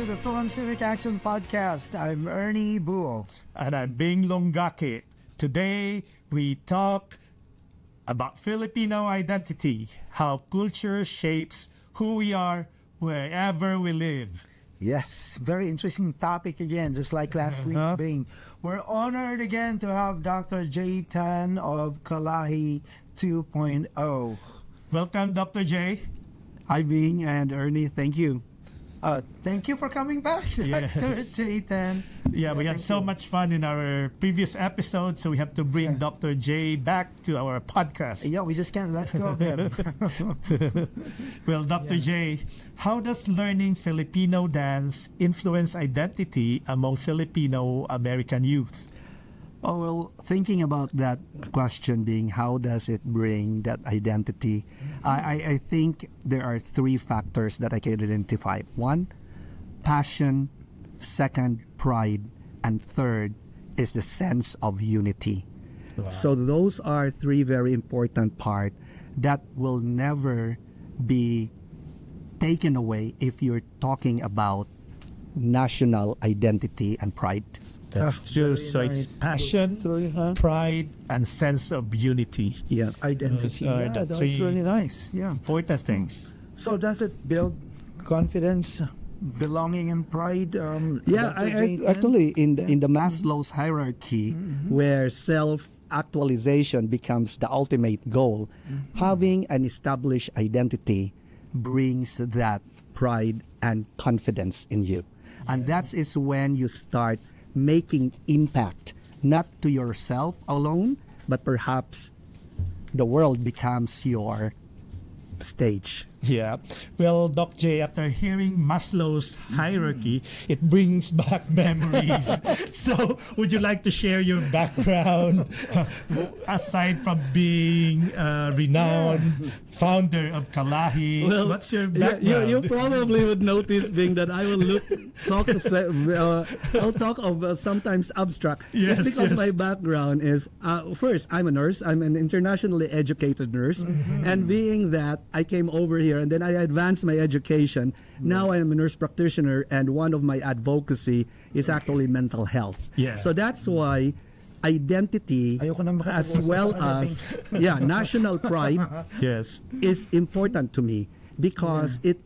the Film Civic Action Podcast. I'm Ernie Buo. And I'm Bing Longake. Today, we talk about Filipino identity, how culture shapes who we are wherever we live. Yes, very interesting topic again, just like last week, Bing. We're honored again to have Dr. J. Tan of Kalahi 2.0. Welcome, Dr. J. Hi, Bing and Ernie. Thank you. Thank you for coming back, Dr. J. Tan. Yeah, we had so much fun in our previous episode, so we have to bring Dr. J back to our podcast. Yeah, we just can't let go of him. Well, Dr. J, how does learning Filipino dance influence identity among Filipino American youth? Oh, well, thinking about that question being how does it bring that identity, I think there are three factors that I can identify. One, passion. Second, pride. And third is the sense of unity. Wow. So those are three very important parts that will never be taken away if you're talking about national identity and pride. That's true. So it's passion, pride, and sense of unity. Yeah, identity. That's really nice. Yeah, important things. So does it build confidence, belonging, and pride? Actually, in the Maslow's hierarchy, where self-actualization becomes the ultimate goal, having an established identity brings that pride and confidence in you, and that is when you start making impact, not to yourself alone, but perhaps the world becomes your stage. Yeah. Well, Doc J, after hearing Maslow's hierarchy, it brings back memories. So, would you like to share your background aside from being a renowned founder of Kalahi? Well, what's your background? You probably would notice, being that I will I'll talk of sometimes abstract. Yes, it's because my background is first, I'm a nurse. I'm an internationally educated nurse, and being that I came over here and then I advanced my education. Now I am a nurse practitioner, and one of my advocacy is actually mental health. Yeah. So that's why identity as well as national pride is important to me, because it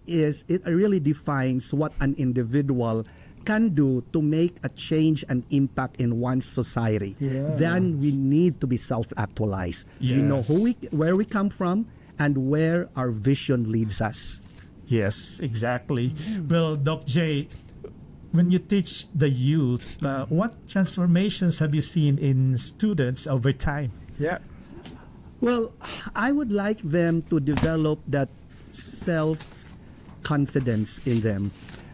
really defines what an individual can do to make a change and impact in one's society. Then we need to be self-actualized. We know where we come from and where our vision leads us. Yes, exactly. Well, Doc J, when you teach the youth, what transformations have you seen in students over time? Yeah. Well, I would like them to develop that self-confidence in them,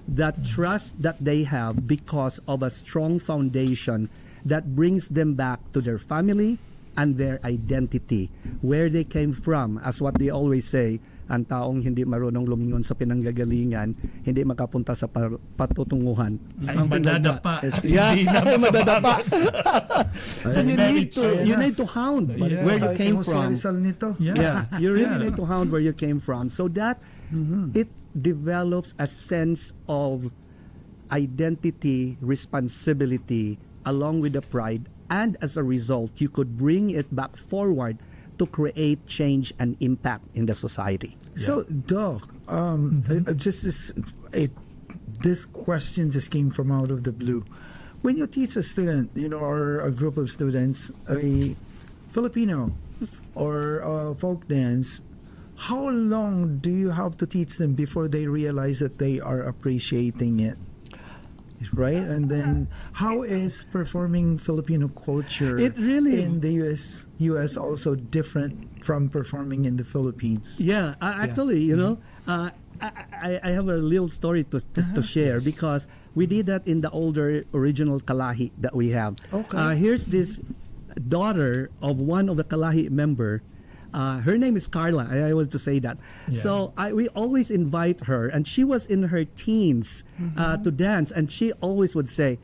that trust that they have because of a strong foundation that brings them back to their family and their identity, where they came from. As what they always say, ang taong hindi marunong lumingon sa pinanggagalingan, hindi makapunta sa patutunguhan. Something madadapa. Madadapa. So you need to hound where you came from. You really need to hound where you came from, so that it develops a sense of identity, responsibility, along with the pride. And as a result, you could bring it back forward to create change and impact in the society. So, Doc, this question just came from out of the blue. When you teach a student, or a group of students, a Filipino or folk dance, how long do you have to teach them before they realize that they are appreciating it? Right? And then how is performing Filipino culture in the US also different from performing in the Philippines? Actually, I have a little story to share, because we did that in the older original Kalahi that we have. Here's this daughter of one of the Kalahi member. Her name is Carla. I want to say that. So we always invite her, and she was in her teens to dance, and she always would say,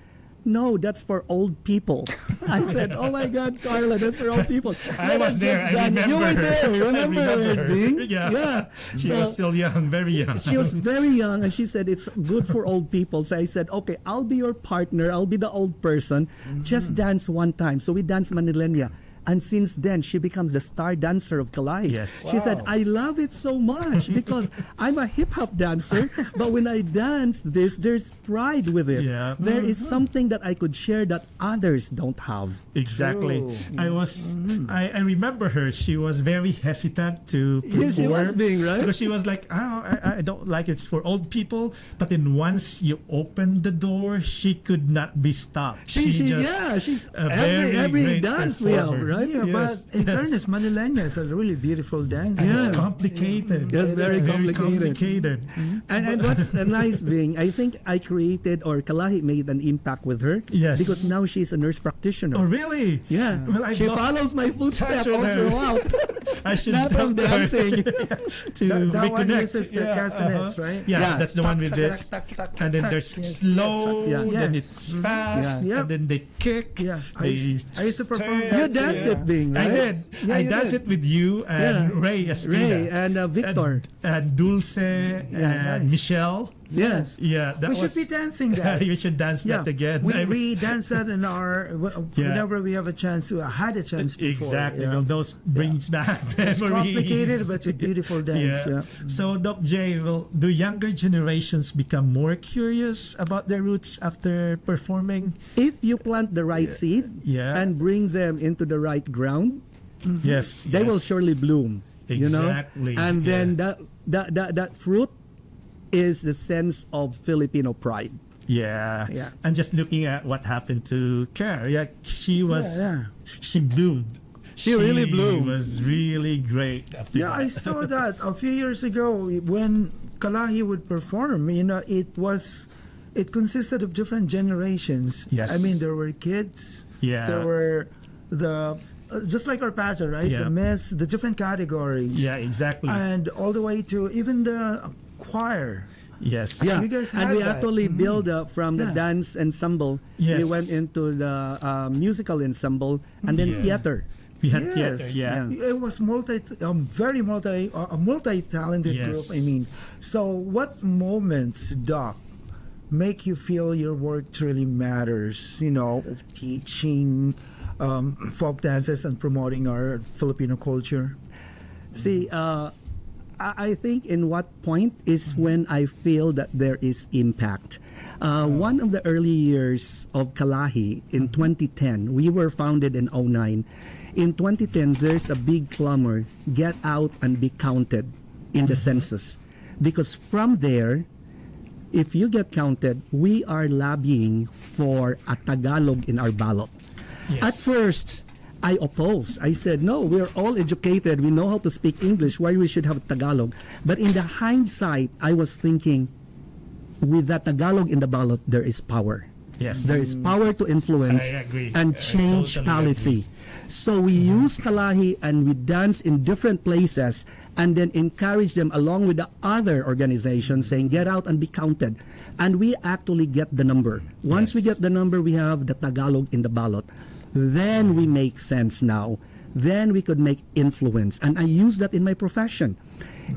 no, that's for old people. I said, oh my God, Carla, that's for old people. I was there. I remember. You were there. I Remember remember. Ding? Yeah. She was still young, very young. She was very young, and she said it's good for old people. So I said, okay, I'll be your partner. I'll be the old person. Just dance one time. So we danced Manilenia. And since then, she becomes the star dancer of Kalahi. Yes. She said, I love it so much because I'm a hip-hop dancer, but when I dance this, there's pride with it. Yeah. There is something that I could share that others don't have. Exactly. True. I remember her. She was very hesitant to perform. Yes, she was being, right? Because she was like, I don't like it's for old people. But then once you open the door, she could not be stopped. She's a very every great dance we have, performer. right? Yeah, Yes, but in yes. fairness, Manilena is a really beautiful dance. And it's Yeah. complicated. Yes, very It's complicated. And what's nice being, I think I created, or Kalahi made an impact with her. Yes. Because now she's a nurse practitioner. Oh, really? Yeah. Well, I've She lost follows my footsteps touch all with her. throughout. I should Not from tell her dancing. to That one reconnect. uses the castanets, right? Yeah, Yeah. that's the one with this. And then there's slow, yes. then Yes. it's fast, Yeah. and then they kick. Yeah. I They used to perform turn. that You dance it, Bing, right? I did. Yeah, I you danced did. it with you and Yeah. Ray Espina. Ray and Victor. And Dulce and nice. Michelle. Yes. Yeah, that We was, should be dancing that. we should dance that again. We dance that in our whenever we have a chance. I had a chance before. Exactly. Yeah. Well, those brings back It's memories. complicated, but it's a beautiful dance. Yeah. So, Doc J, do younger generations become more curious about their roots after performing? If you plant the right seed Yeah. and bring them into the right ground, Yes. they will surely bloom. You know? Exactly, And yeah. then that fruit is the sense of Filipino pride. Yeah. Yeah. And just looking at what happened to Care, she was, she bloomed. She really bloomed. Was really great after Yeah, that. I saw that a few years ago when Kalahi would perform. It consisted of different generations. Yes. I mean, there were kids. Yeah. There were just like our pattern, right? Yeah. The mess, the different categories. Yeah, exactly. And all the way to even the choir. Yes. Yeah, You guys and had we that. actually build from the Yeah. dance ensemble. Yes. We went into the musical ensemble and then Yeah. theater. We had Yes. theater, yeah. It was a multi-talented Yes. group. I mean, so what moments, Doc, make you feel your work truly matters? Teaching folk dances and promoting our Filipino culture. See, I think in what point is when I feel that there is impact. One of the early years of Kalahi in 2010, we were founded in 2009. In 2010, there's a big clamor, get out and be counted in the census. Because from there, if you get counted, we are lobbying for a Tagalog in our ballot. Yes. At first, I opposed. I said, no, we're all educated. We know how to speak English. Why we should have Tagalog? But in the hindsight, I was thinking, with that Tagalog in the ballot, there is power. Yes. There is power to influence I agree. and I change totally policy. So we use Kalahi and we dance in different places and then encourage them along with the other organizations saying, get out and be counted. And we actually get the number. Once we Yes. get the number, we have the Tagalog in the ballot. Then we make sense now. Then we could make influence. And I use that in my profession.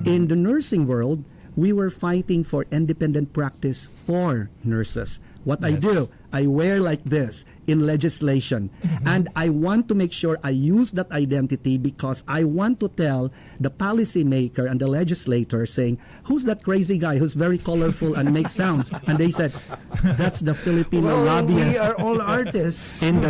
In the nursing world, we were fighting for independent practice for nurses. What I Yes. do, I wear like this in legislation. And I want to make sure I use that identity because I want to tell the policymaker and the legislator saying, who's that crazy guy who's very colorful and makes sounds? And they said, that's the Filipino We lobbyist are all artists. in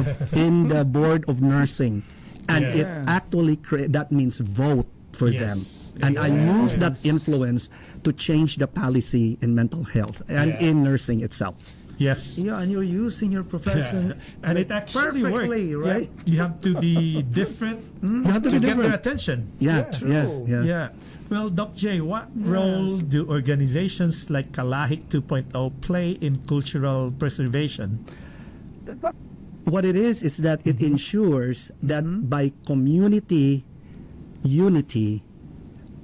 the board of nursing. And Yeah. it actually that means vote for Yes, them. And I use that yes. influence to change the policy in mental health and Yeah. in nursing itself. Yes. Yeah, and you're using your profession And it actually perfectly, worked. right? Yeah. You have to be different You have to to be get their different. attention. Yeah, True. yeah. Yeah. Well, Doc J, what role do organizations like Kalahi 2.0 play in cultural preservation? What it is that it ensures that by community unity,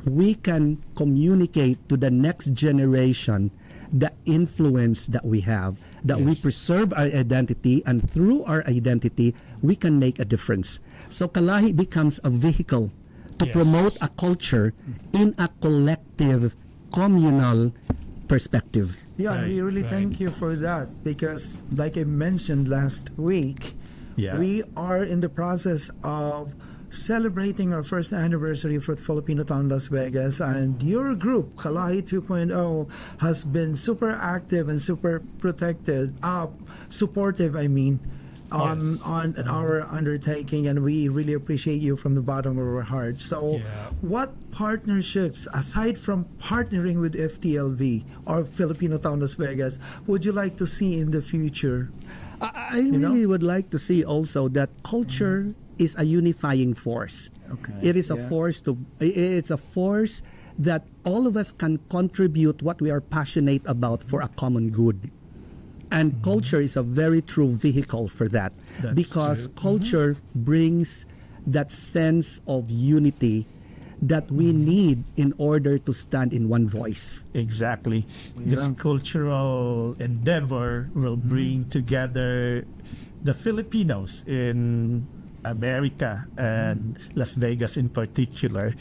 we can communicate to the next generation the influence that we have. that we Yes. preserve our identity, and through our identity, we can make a difference. So Kalahi becomes a vehicle to Yes. promote a culture in a collective, communal perspective. Yeah, Right, we really right. thank you for that because, like I mentioned last week, Yeah. we are in the process of celebrating our first anniversary for Filipino Town Las Vegas, and your group, Kalahi 2.0, has been super active and super supportive, Yes. on our undertaking, and we really appreciate you from the bottom of our hearts. So, Yeah. what partnerships, aside from partnering with FTLV or Filipino Town Las Vegas, would you like to see in the future? I really would like to see also that culture is a unifying force. Okay, It is a yeah. it's a force that all of us can contribute what we are passionate about for a common good. And culture is a very true vehicle for that, That's because true. culture brings that sense of unity that we need in order to stand in one voice. Exactly. This Yeah. cultural endeavor will bring together the Filipinos in America and Las Vegas in particular.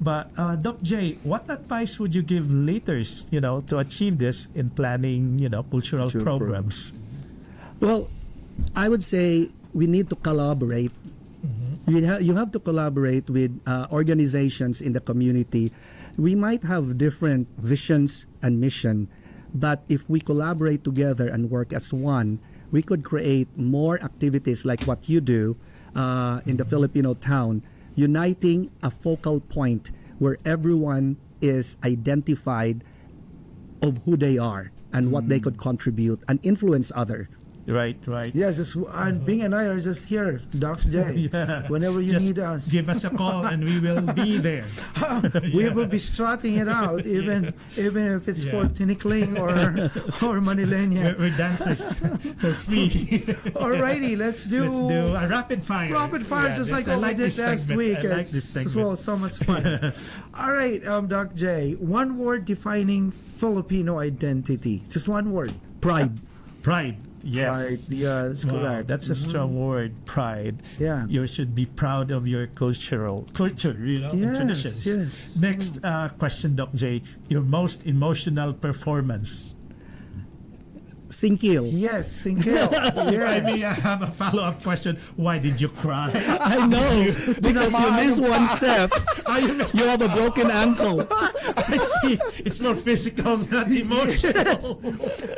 But Doc J, what advice would you give leaders, to achieve this in planning, cultural Cultural programs? Well, I would say we need to collaborate. You have to collaborate with organizations in the community. We might have different visions and mission, but if we collaborate together and work as one, we could create more activities like what you do in the Filipino town, uniting a focal point where everyone is identified of who they are and what they could contribute and influence other. Right. Yes, and Bing and I are just here, Doc J. Yeah. Whenever you Just need us, give us a call and we will be there. we will be strutting it out, even if it's for Yeah. tinikling or Manileña. We're dancers for free. Alrighty, let's do a rapid fire. rapid fire, Yeah, just like I what we did this last segment. week. I like It's this segment. so much fun. All right, Doc J, one word defining Filipino identity. Just one word. Pride. Pride. Right. Yes. Yeah, that's Wow, correct. that's a strong word, pride. Yeah. You should be proud of your culture, and Yes, traditions. yes. Next question, Doc J. Your most emotional performance. Singkil. Yes, Singkil. I may Yes. have a follow-up question. Why did you cry? I know, because you miss one step, You missed- you have a broken ankle. I see. It's more physical, not emotional.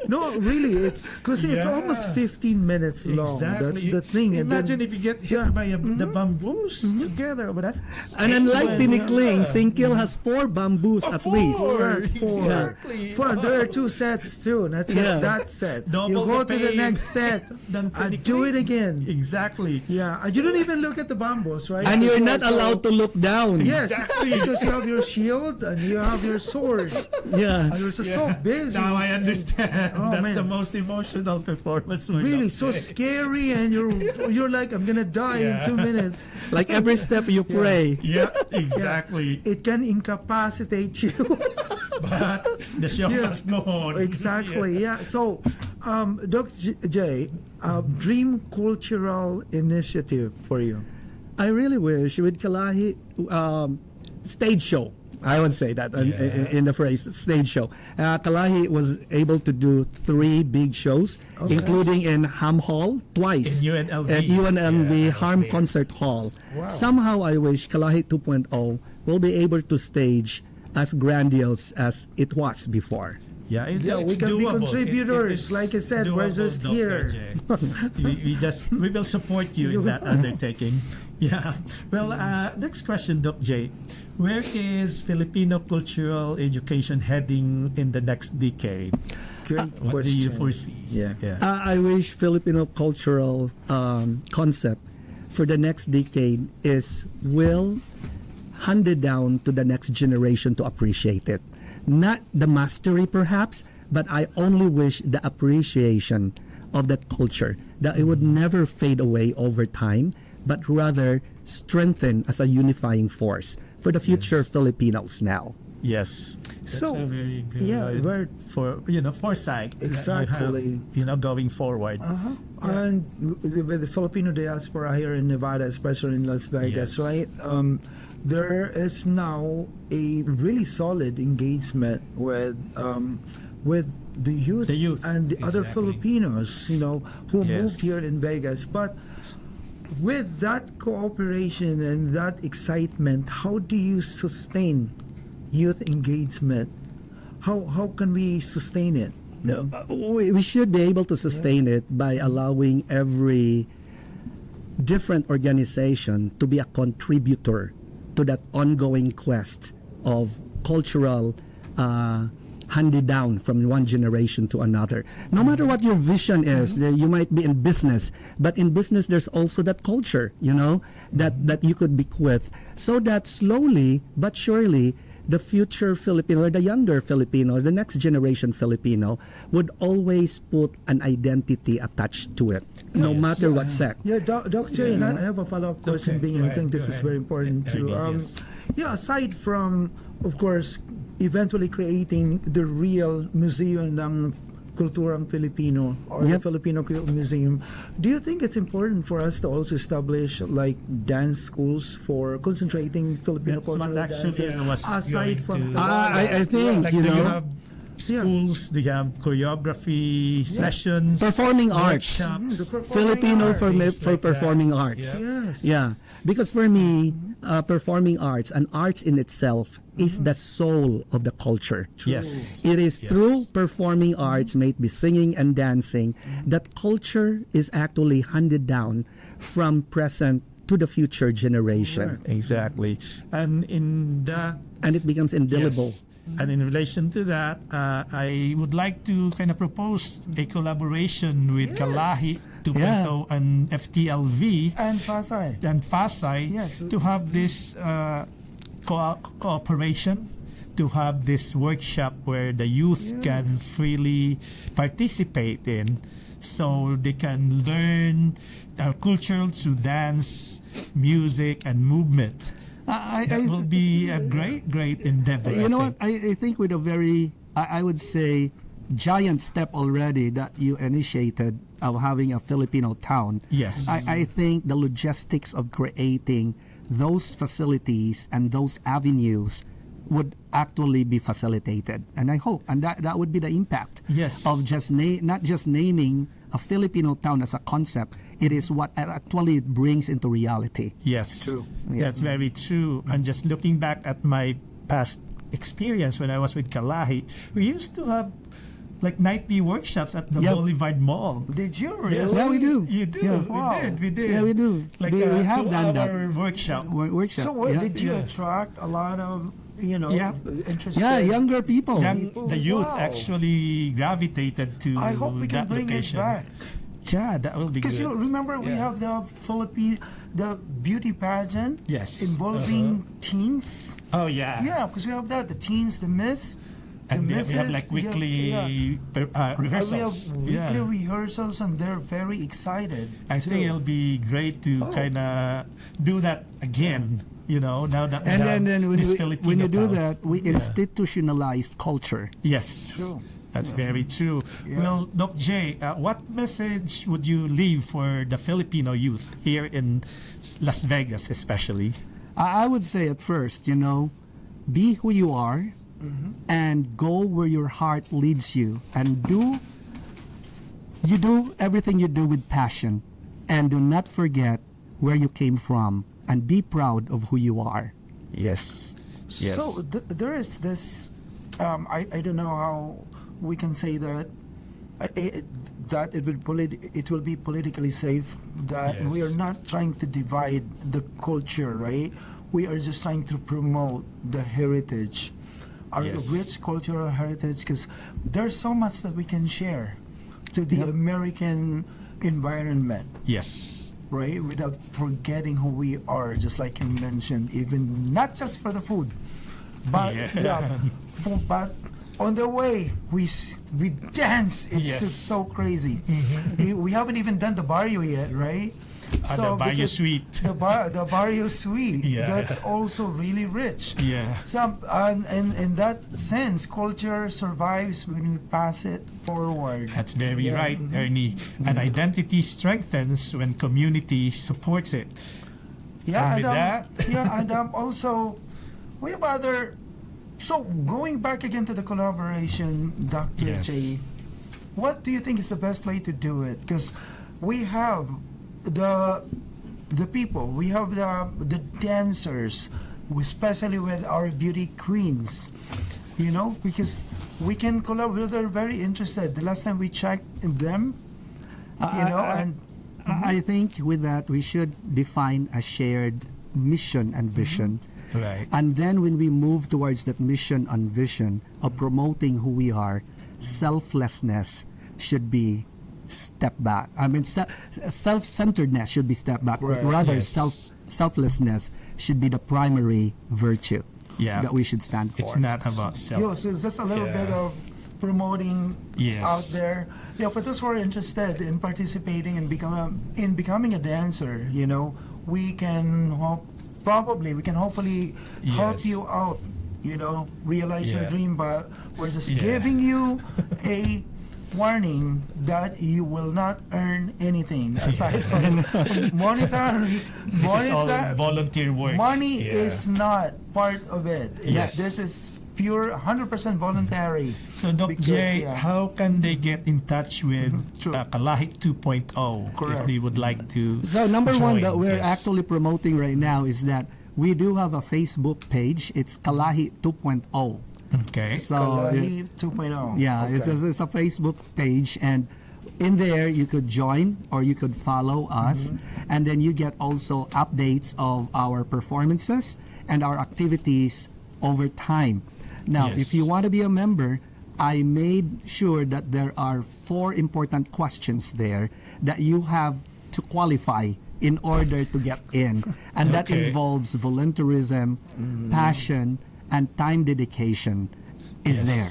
No, really, it's because it's Yeah. almost 15 minutes long. Exactly. That's the thing. And Imagine then, if you get hit Yeah. by the bamboos together. But that's And unlike Tinikling, Yeah. Singkil has 4 bamboos at least. Four. Exactly. Four. There are 2 sets too. Not just Yeah. that set. Double You go the to the pain next set than and Tinikling. do it again. Exactly. Yeah, and you don't even look at the bambos, right? And you're Because not allowed to look down. Yes, Exactly. because you have your shield and you have your sword. Yeah. And you're just so busy. Now I understand. Oh, That's man. the most emotional performance. we Really, got. so scary, and you're like, I'm gonna die in Yeah. 2 minutes. Like every step you pray. Yeah, exactly. It can incapacitate you. But the show Yeah. must go on. Exactly. Yeah. So, Dr. J, dream cultural initiative for you. I really wish with Kalahi stage show. I would say that in the phrase stage show. Kalahi was able to do 3 big shows, Okay. including in Ham Hall twice. In UNLV. At UNLV Yeah, I was Harm there. Concert Hall. Wow. Somehow I wish Kalahi 2.0 will be able to stage as grandiose as it was before. Yeah, Yeah, we it's can be doable. contributors. It is Like I said, we're doable, just Dr. here. J. we will support you in that undertaking. Yeah. Well, next question, Doc J. Where is Filipino cultural education heading in the next decade? Great What do you question. foresee? Yeah. I wish Filipino cultural concept for the next decade is will handed down to the next generation to appreciate it. Not the mastery perhaps, but I only wish the appreciation of that culture, that it would never fade away over time, but rather strengthen as a unifying force for the future Filipinos now. Yes. That's So, a very good we're for foresight. Exactly. Going forward. and with the Filipino diaspora here in Nevada, especially in Las Vegas, Yes. right? There is now a really solid engagement with the youth, and the other exactly. Filipinos, who Yes. moved here in Vegas. But with that cooperation and that excitement, how do you sustain youth engagement? How can we sustain it? No, we should be able to sustain it by allowing every different organization to be a contributor to that ongoing quest of cultural handed down from one generation to another. No matter what your vision is, you might be in business, but in business there's also that culture, that you could bequeath, so that slowly but surely the future Filipino, or the younger Filipinos, the next generation Filipino, would always put an identity attached to it, no Yes. matter what sect. Yeah, Dr. And I have a follow-up question, Okay, being go I think ahead, this go is ahead. very important too. Yes. Aside from, of course, eventually creating the real museum ng kulturang Filipino, or the Yep. Filipino Museum, do you think it's important for us to also establish like dance schools for concentrating Filipino That's what cultural actually dances I was aside going from to- the I think, Like, do you have schools? Do you have choreography sessions? Performing arts. workshops? the performing Filipino arts. for Things like performing that. arts. Yes. Yeah, because for me, performing arts and arts in itself is the soul of the culture. Yes. It is Yes. through performing arts, may it be singing and dancing, that culture is actually handed down from present to the future generation. Exactly. And in that, And it becomes indelible. yes. And in relation to that, I would like to kind of propose a collaboration with Kalahi, Tupeto, and FTLV And Pasay. and Fasay Yes. to have this cooperation, to have this workshop where the youth can freely participate in, so they can learn culture through dance, music, and movement. That will be a great endeavor. You know what? I think with a very, I would say, giant step already that you initiated of having a Filipino town. Yes. I think the logistics of creating those facilities and those avenues would actually be facilitated. And I hope, and that would be the impact Yes. of just not just naming a Filipino town as a concept. It is what actually it brings into reality. Yes, True. That's very true. And just looking back at my past experience when I was with Kalahi, we used to have like nightly workshops at the Yep. Boulevard Mall. Did you really? Yes. Yeah, we do. You do. Yeah. Wow. We did. Yeah, we do. Like We have done that. workshop. Workshop. So what, yeah. did you Yeah. attract a lot of Yeah. interested? Yeah, younger people. The youth Wow. actually gravitated to I hope we can that bring location. it back. Yeah, that will be Because good. remember we Yeah. have the beauty pageant. Yes. Involving teens. Oh yeah. Yeah, because we have that, the teens, the miss, the And we misses. have like weekly rehearsals. We have weekly Yeah. rehearsals, and they're very excited. I think too. it'll be great to Oh. kind of do that again. Now that we And have then this Filipino when you do town. that, we institutionalized culture. Yes, True. that's very true. Yeah. Well, Doc J, what message would you leave for the Filipino youth here in Las Vegas, especially? I would say at first, be who you are and go where your heart leads you, and do everything you do with passion, and do not forget where you came from, and be proud of who you are. Yes. Yes. So there is this. I don't know how we can say that. That it will be politically safe. That we are Yes. not trying to divide the culture, right? We are just trying to promote the heritage, our Yes. rich cultural heritage. Because there's so much that we can share to the American environment. Yes. Right, without forgetting who we are, just like you mentioned, even not just for the food, but Yeah. but on the way we dance. It's Yes. just so crazy. We haven't even done the barrio yet, right? The Barrio because Suite. the Barrio Suite, Yeah. that's also really rich. Yeah. So, and in that sense, culture survives when we pass it forward. That's very Yeah. right, Ernie. And identity strengthens when community supports it. Yeah, And with that, yeah, and also we have other. So going back again to the collaboration, Dr. Yes. J, what do you think is the best way to do it? Because we have the people, we have the dancers, especially with our beauty queens. You know, because we can collaborate. They're very interested. The last time we checked them, you know, and I think with that we should define a shared mission and vision. right. And then when we move towards that mission and vision of promoting who we are, selflessness should be step back. I mean, self-centeredness should be step back. Right. Rather, Yes. selflessness should be the primary virtue Yeah. that we should stand for. It's not about self. so it's just a little Yeah. bit of promoting Yes. out there. Yeah, for those who are interested in participating and becoming a dancer, you know, we can hopefully help Yes. you out. You know, realize your Yeah. dream, but we're just Yeah. giving you a warning that you will not earn anything aside from monetary. This is all volunteer work. Money Yeah. is not part of it. Yes. This is pure 100% voluntary. So, Doc Because, J, yeah. how can they get in touch with True. Kalahi 2.0 if Correct. they would like to? So number one join that we're this? actually promoting right now is that we do have a Facebook page. It's Kalahi 2.0. Okay. So Kalahi 2.0. yeah, Okay. it's a Facebook page, and in there you could join or you could follow us, and then you get also updates of our performances and our activities over time. Now, Yes. if you want to be a member, I made sure that there are 4 important questions there that you have to qualify in order to get in, and that Okay. involves volunteerism, passion, and time dedication is Yes. there.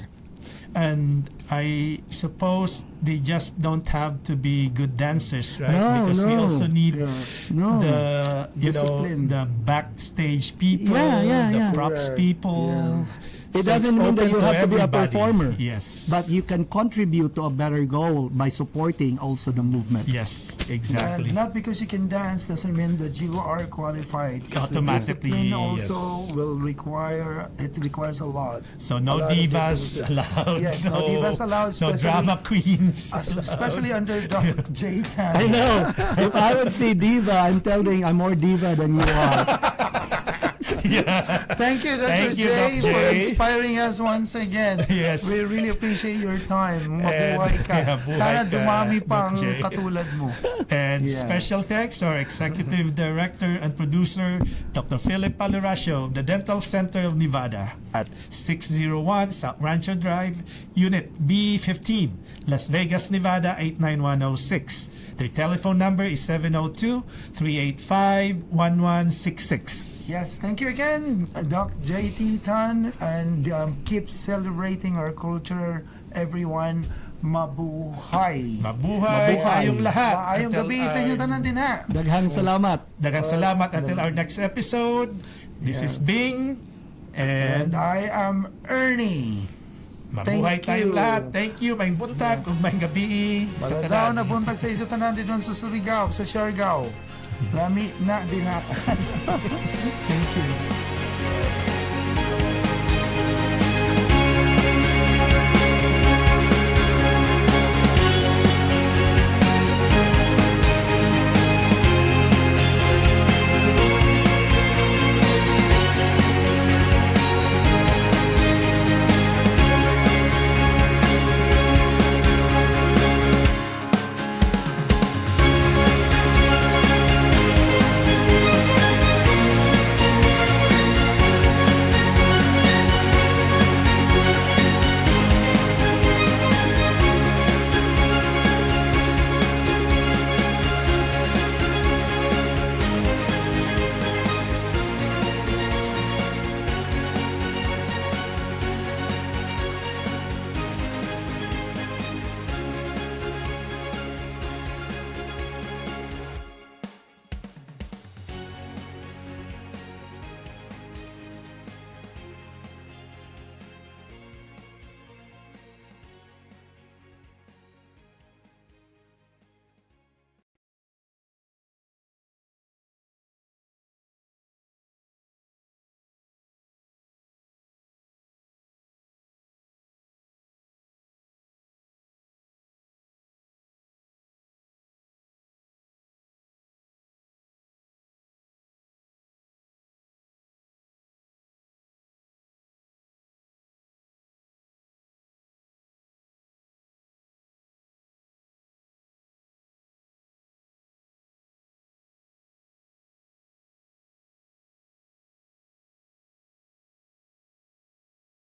And I suppose they just don't have to be good dancers, right? No, because we no. also need No. the Discipline. the backstage people, Yeah, the yeah. props Correct. people. Yeah. It So it's doesn't mean that open you have to be a everybody. performer. Yes. But you can contribute to a better goal by supporting also the movement. yes, exactly. And not because you can dance doesn't mean that you are qualified. 'Cause the Automatically, discipline also yes. will requires a lot. So A no lot of divas different- allowed. Yes, no divas allowed, No especially- drama queens. Especially under Dr. J Tan. I know. If I would say diva, I'm telling I'm more diva than you are. Thank you, Dr. Thank you, J, Doc. for J. inspiring us once again. Yes. We really appreciate your time. Mabuhay ka. Yeah, buhay Sana ka, dumami Doc pang J. katulad mo. And Yeah. special thanks to our executive director and producer, Dr. Philip Paluracio of the Dental Center of Nevada at 601 South Rancho Drive, Unit B15, Las Vegas, Nevada 89106. Their telephone number is 702-385-1166. Yes, thank you again, Doc J.T. Tan, and keep celebrating our culture, everyone. Mabuhay. Mabuhay tayong lahat. Maayong Until gabi sa inyo our- tanan din ha. Daghang salamat. Daghang salamat until our next episode. This Yeah. is Bing And and I am Ernie. mabuhay Thank tayong you. lahat. Thank you. May buntag ug may gabi sa Malasaw tanan. na buntag sa iso tanan din sa Surigao, sa Siargao. Lami na din ha. Thank you.